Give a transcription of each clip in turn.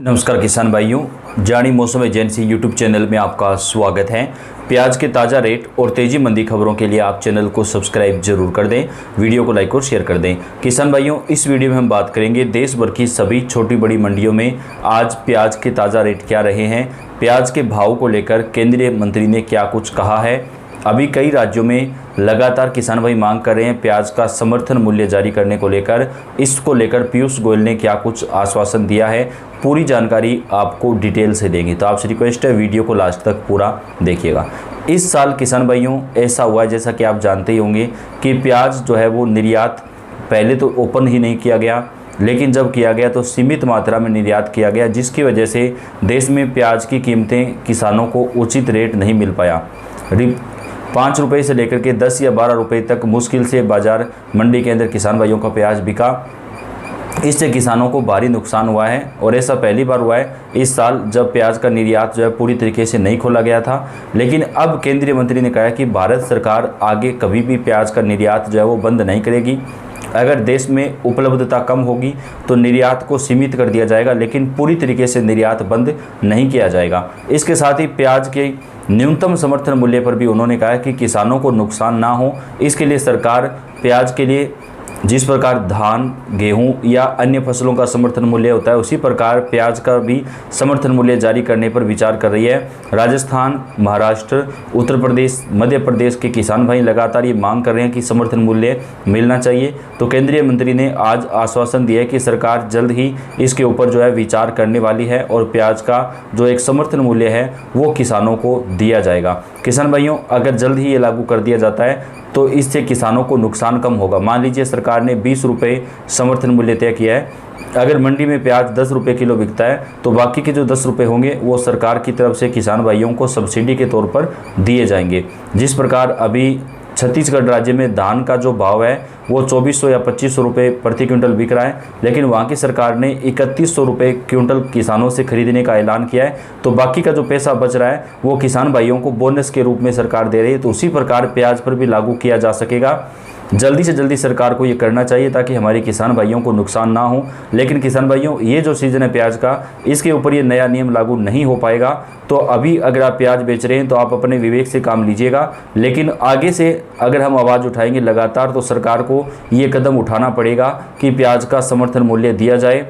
नमस्कार किसान भाइयों, जानी मौसम एजेंसी यूट्यूब चैनल में आपका स्वागत है। प्याज के ताज़ा रेट और तेज़ी मंदी खबरों के लिए आप चैनल को सब्सक्राइब जरूर कर दें, वीडियो को लाइक और शेयर कर दें। किसान भाइयों, इस वीडियो में हम बात करेंगे देश भर की सभी छोटी बड़ी मंडियों में आज प्याज के ताज़ा रेट क्या रहे हैं, प्याज के भाव को लेकर केंद्रीय मंत्री ने क्या कुछ कहा है। अभी कई राज्यों में लगातार किसान भाई मांग कर रहे हैं प्याज का समर्थन मूल्य जारी करने को लेकर। इसको लेकर पीयूष गोयल ने क्या कुछ आश्वासन दिया है, पूरी जानकारी आपको डिटेल से देंगे। तो आपसे रिक्वेस्ट है वीडियो को लास्ट तक पूरा देखिएगा। इस साल किसान भाइयों ऐसा हुआ है, जैसा कि आप जानते ही होंगे कि प्याज जो है वो निर्यात पहले तो ओपन ही नहीं किया गया, लेकिन जब किया गया तो सीमित मात्रा में निर्यात किया गया, जिसकी वजह से देश में प्याज की कीमतें किसानों को उचित रेट नहीं मिल पाया। 5 रुपये से लेकर के 10 या 12 रुपये तक मुश्किल से बाजार मंडी के अंदर किसान भाइयों का प्याज बिका। इससे किसानों को भारी नुकसान हुआ है और ऐसा पहली बार हुआ है इस साल जब प्याज का निर्यात जो है पूरी तरीके से नहीं खोला गया था। लेकिन अब केंद्रीय मंत्री ने कहा कि भारत सरकार आगे कभी भी प्याज का निर्यात जो है वो बंद नहीं करेगी। अगर देश में उपलब्धता कम होगी तो निर्यात को सीमित कर दिया जाएगा, लेकिन पूरी तरीके से निर्यात बंद नहीं किया जाएगा। इसके साथ ही प्याज के न्यूनतम समर्थन मूल्य पर भी उन्होंने कहा कि किसानों को नुकसान ना हो, इसके लिए सरकार प्याज के लिए जिस प्रकार धान, गेहूं या अन्य फसलों का समर्थन मूल्य होता है, उसी प्रकार प्याज का भी समर्थन मूल्य जारी करने पर विचार कर रही है। राजस्थान, महाराष्ट्र, उत्तर प्रदेश, मध्य प्रदेश के किसान भाई लगातार ये मांग कर रहे हैं कि समर्थन मूल्य मिलना चाहिए। तो केंद्रीय मंत्री ने आज आश्वासन दिया है कि सरकार जल्द ही इसके ऊपर जो है विचार करने वाली है और प्याज का जो एक समर्थन मूल्य है वो किसानों को दिया जाएगा। किसान भाइयों, अगर जल्द ही ये लागू कर दिया जाता है तो इससे किसानों को नुकसान कम होगा। मान लीजिए सरकार ने 20 रुपये समर्थन मूल्य तय किया है, अगर मंडी में प्याज 10 रुपये किलो बिकता है तो बाकी के जो 10 रुपये होंगे वो सरकार की तरफ से किसान भाइयों को सब्सिडी के तौर पर दिए जाएंगे। जिस प्रकार अभी छत्तीसगढ़ राज्य में धान का जो भाव है वो 2400 या 2500 रुपये प्रति क्विंटल बिक रहा है, लेकिन वहाँ की सरकार ने 3100 रुपये क्विंटल किसानों से खरीदने का ऐलान किया है। तो बाकी का जो पैसा बच रहा है वो किसान भाइयों को बोनस के रूप में सरकार दे रही है। तो उसी प्रकार प्याज पर भी लागू किया जा सकेगा। जल्दी से जल्दी सरकार को ये करना चाहिए ताकि हमारे किसान भाइयों को नुकसान ना हो। लेकिन किसान भाइयों, ये जो सीज़न है प्याज का, इसके ऊपर ये नया नियम लागू नहीं हो पाएगा। तो अभी अगर आप प्याज बेच रहे हैं तो आप अपने विवेक से काम लीजिएगा, लेकिन आगे से अगर हम आवाज़ उठाएंगे लगातार तो सरकार को ये कदम उठाना पड़ेगा कि प्याज का समर्थन मूल्य दिया जाए,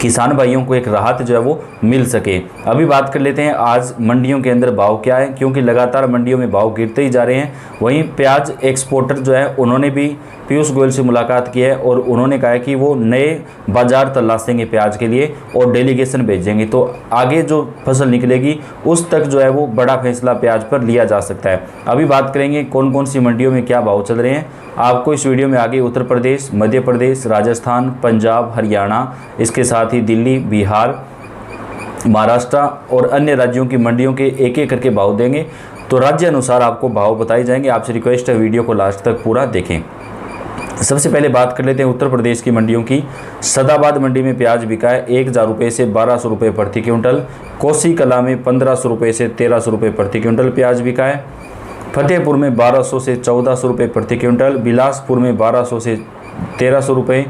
किसान भाइयों को एक राहत जो है वो मिल सके। अभी बात कर लेते हैं आज मंडियों के अंदर भाव क्या है, क्योंकि लगातार मंडियों में भाव गिरते ही जा रहे हैं। वहीं प्याज एक्सपोर्टर जो है उन्होंने भी पीयूष गोयल से मुलाकात की है और उन्होंने कहा है कि वो नए बाजार तलाशेंगे प्याज के लिए और डेलीगेशन भेजेंगे। तो आगे जो फसल निकलेगी उस तक जो है वो बड़ा फैसला प्याज पर लिया जा सकता है। अभी बात करेंगे कौन कौन सी मंडियों में क्या भाव चल रहे हैं। आपको इस वीडियो में आगे उत्तर प्रदेश, मध्य प्रदेश, राजस्थान, पंजाब, हरियाणा, इसके साथ ही दिल्ली, बिहार, महाराष्ट्र और अन्य राज्यों की मंडियों के एक एक करके भाव देंगे। तो राज्य अनुसार आपको भाव बताए जाएंगे। आपसे रिक्वेस्ट है वीडियो को लास्ट तक पूरा देखें। सबसे पहले बात कर लेते हैं उत्तर प्रदेश की मंडियों की। सदाबाद मंडी में प्याज बिका है 1000 रुपये से 1200 रुपये प्रति क्विंटल। कोसी कला में 1500 रुपये से 1300 रुपये प्रति क्विंटल प्याज बिका है। फतेहपुर में 1200 से 1400 रुपये प्रति क्विंटल। बिलासपुर में 1200 से 1300 रुपये।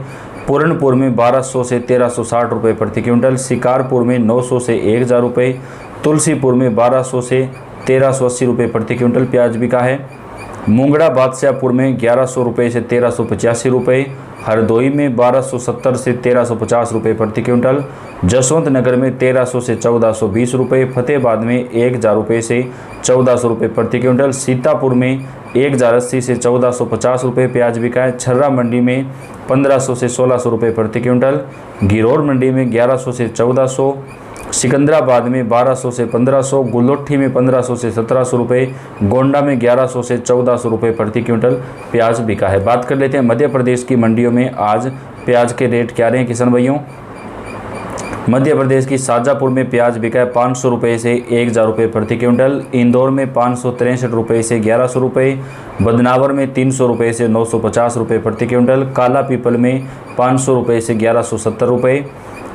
पूरनपुर में 1200 से 1360 रुपये प्रति क्विंटल। शिकारपुर में 900 से 1000 रुपये। तुलसीपुर में 1200 से 1380 रुपये प्रति क्विंटल प्याज बिका है। मुंगड़ा बादशाहपुर में 1100 रुपये से 1385 रुपये। हरदोई में 1270 से 1350 रुपये प्रति क्विंटल। जसवंत नगर में 1300 से 1420 रुपये। फतेहाबाद में 1000 रुपये से 1400 रुपये प्रति क्विंटल। सीतापुर में 1080 से 1450 रुपये प्याज बिका है। छर्रा मंडी में 1500 से 1600 रुपये प्रति क्विंटल। गिरोर मंडी में 1100 से 1400। सिकंदराबाद में 1200 से 1500। गुलोट्ठी में 1500 से 1700 रुपये। गोंडा में 1100 से 1400 रुपये प्रति क्विंटल प्याज बिका है। बात कर लेते हैं मध्य प्रदेश की मंडियों में आज प्याज के रेट क्या रहे हैं किसान भाइयों। मध्य प्रदेश की शाजापुर में प्याज बिका है 500 रुपये से 1000 रुपये प्रति क्विंटल। इंदौर में 563 रुपये से 1100 रुपये। बदनावर में 300 रुपये से 950 रुपये प्रति क्विंटल। काला पीपल में 500 रुपये से 1170 रुपये।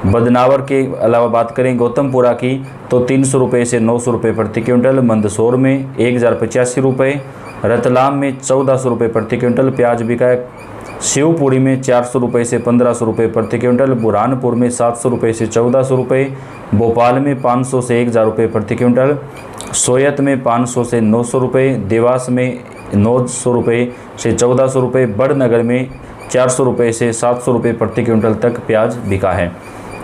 बदनावर के अलावा बात करें गौतमपुरा की तो 300 रुपये से 900 रुपये प्रति क्विंटल। मंदसौर में 1085 रुपये। रतलाम में 1400 रुपये प्रति क्विंटल प्याज बिका है। शिवपुरी में 400 रुपये से 1500 रुपये प्रति क्विंटल, बुरहानपुर में 700 रुपये से 1400 रुपये, भोपाल में 500 से 1000 रुपये प्रति क्विंटल, सोयत में 500 से 900 रुपये, देवास में 900 रुपये से 1400 रुपये, बड़नगर में 400 रुपये से 700 रुपये प्रति क्विंटल तक प्याज बिका है।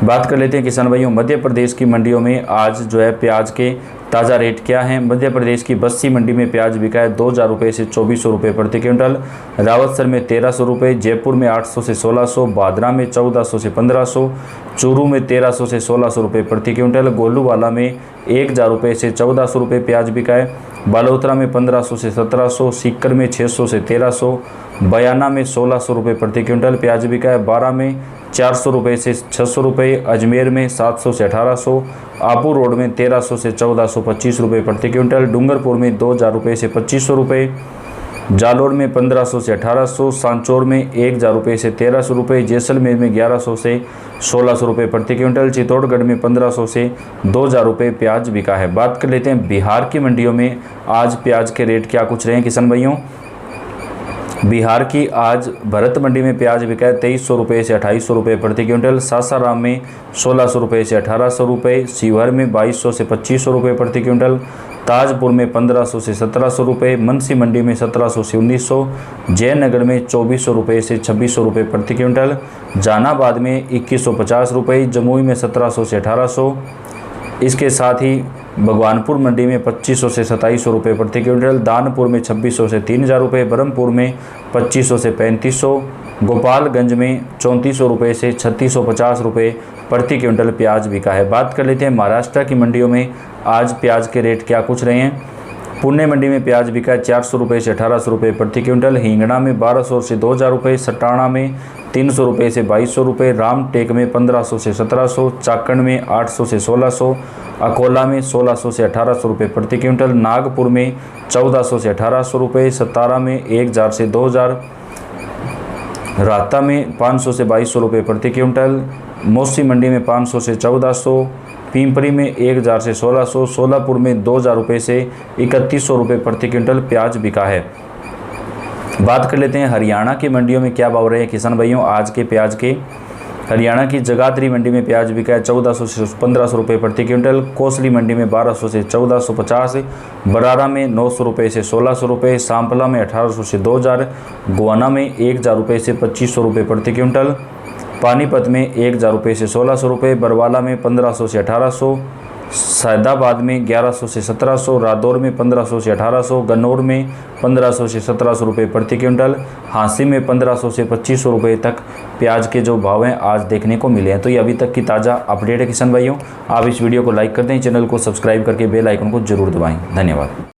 बात कर लेते हैं किसान भाइयों, मध्य प्रदेश की मंडियों में आज जो है प्याज के ताज़ा रेट क्या हैं। मध्य प्रदेश की बस्सी मंडी में प्याज बिका है 2000 रुपये से 2400 रुपये प्रति क्विंटल, रावतसर में 1300 रुपये, जयपुर में 800 से 1600, बादरा में 1400 से 1500, चूरू में 1300 से 1600 रुपये प्रति क्विंटल, गोलूवाला में 1000 रुपये से 1400 रुपये प्याज बिका है, बालोतरा में 1500 से 1700, सीकर में 600 से 1300, बयाना में 1600 रुपये प्रति क्विंटल प्याज बिका है, बारा में 400 रुपये से 600 रुपये, अजमेर में 700 से 1800, आबू रोड में 1300 से 1425 रुपये प्रति क्विंटल, डूंगरपुर में 2000 रुपये से 2500 रुपये, जालोर में 1500 से 1800, सांचौर में 1000 रुपये से 1300 रुपये, जैसलमेर में 1100 से 1600 रुपये प्रति क्विंटल, चित्तौड़गढ़ में 1500 से 2000 रुपये प्याज बिका है। बात कर लेते हैं बिहार की मंडियों में आज प्याज के रेट क्या कुछ रहे हैं किसान भाइयों। बिहार की आज भरत मंडी में प्याज बिका है 2300 रुपये से 2800 रुपये प्रति क्विंटल, सासाराम में 1600 रुपये से 1800 रुपये, शिवहर में 2200 से 2500 रुपये प्रति क्विंटल, ताजपुर में 1500 से 1700 रुपये, मनसी मंडी में 1700 से 1900, जयनगर में 2400 रुपये से 2600 रुपये प्रति क्विंटल, जहानाबाद में 2150 रुपये, जमुई में 1700 से 1800, इसके साथ ही भगवानपुर मंडी में 2500 से 2700 रुपये प्रति क्विंटल, दानपुर में 2600 से 3000 रुपये, बरहमपुर में 2500 से 3500, गोपालगंज में 3400 रुपये से 3650 रुपये प्रति क्विंटल प्याज बिका है। बात कर लेते हैं महाराष्ट्र की मंडियों में आज प्याज के रेट क्या कुछ रहे हैं। पुणे मंडी में प्याज बिका है 400 रुपये से 1800 रुपये प्रति क्विंटल, हिंगणा में 1200 से 2000 रुपये, सटाणा में 300 रुपये से 2200 रुपये, रामटेक में 1500 से 1700, चाकंड में 800 से 1600, अकोला में 1600 से 1800 रुपये प्रति क्विंटल, नागपुर में 1400 से 1800 रुपये, सतारा में 1000 से 2000, राहता में 500 से 2200 रुपये प्रति क्विंटल, मौसी मंडी में 500 से 1400, पिंपरी में 1000 से 1600, सोलापुर में 2000 रुपये से 3100 रुपये प्रति क्विंटल प्याज बिका है। बात कर लेते हैं हरियाणा की मंडियों में क्या भाव रहे हैं किसान भाइयों आज के प्याज के। हरियाणा की जगाधरी मंडी में प्याज बिका है 1400 से 1500 रुपये प्रति क्विंटल, कोसली मंडी में 1200 से 1450, बरारा में 900 रुपये से 1600 रुपये, सांपला में 1800 से 2000, गोवाना में 1000 रुपये से 2500 रुपये प्रति क्विंटल, पानीपत में 1000 रुपये से 1600 रुपये, बरवाला में 1500 से 1800, सैदाबाद में 1100 से 1700, रादौर में 1500 से 1800, गन्नौर में 1500 से 1700 रुपये प्रति क्विंटल, हांसी में 1500 से 2500 रुपये तक प्याज के जो भाव हैं आज देखने को मिले हैं। तो ये अभी तक की ताज़ा अपडेट है किसान भाइयों। आप इस वीडियो को लाइक कर दें, चैनल को सब्सक्राइब करके बेल आइकन को जरूर दबाएं। धन्यवाद।